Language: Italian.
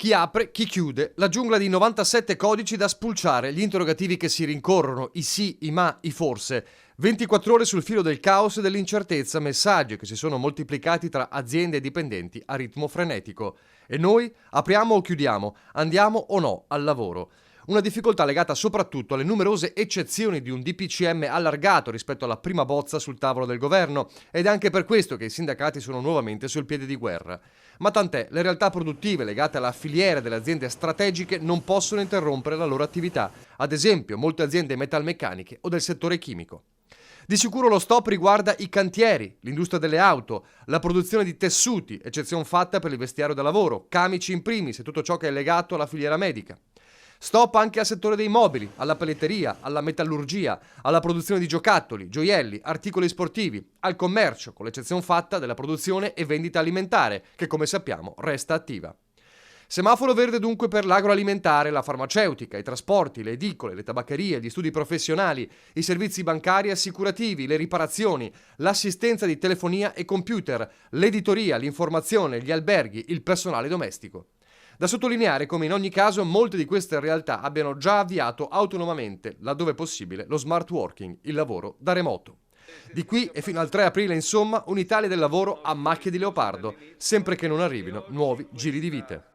Chi apre, chi chiude, la giungla di 97 codici da spulciare, gli interrogativi che si rincorrono, i sì, i ma, i forse. 24 ore sul filo del caos e dell'incertezza, messaggi che si sono moltiplicati tra aziende e dipendenti a ritmo frenetico. E noi apriamo o chiudiamo, andiamo o no al lavoro. Una difficoltà legata soprattutto alle numerose eccezioni di un DPCM allargato rispetto alla prima bozza sul tavolo del governo, ed è anche per questo che i sindacati sono nuovamente sul piede di guerra. Ma tant'è, le realtà produttive legate alla filiera delle aziende strategiche non possono interrompere la loro attività, ad esempio molte aziende metalmeccaniche o del settore chimico. Di sicuro lo stop riguarda i cantieri, l'industria delle auto, la produzione di tessuti, eccezione fatta per il vestiario da lavoro, camici in primis e tutto ciò che è legato alla filiera medica. Stop anche al settore dei mobili, alla pelletteria, alla metallurgia, alla produzione di giocattoli, gioielli, articoli sportivi, al commercio, con l'eccezione fatta della produzione e vendita alimentare, che come sappiamo resta attiva. Semaforo verde dunque per l'agroalimentare, la farmaceutica, i trasporti, le edicole, le tabaccherie, gli studi professionali, i servizi bancari e assicurativi, le riparazioni, l'assistenza di telefonia e computer, l'editoria, l'informazione, gli alberghi, il personale domestico. Da sottolineare come in ogni caso molte di queste realtà abbiano già avviato autonomamente, laddove possibile, lo smart working, il lavoro da remoto. Di qui e fino al 3 aprile, insomma, un'Italia del lavoro a macchie di leopardo, sempre che non arrivino nuovi giri di vite.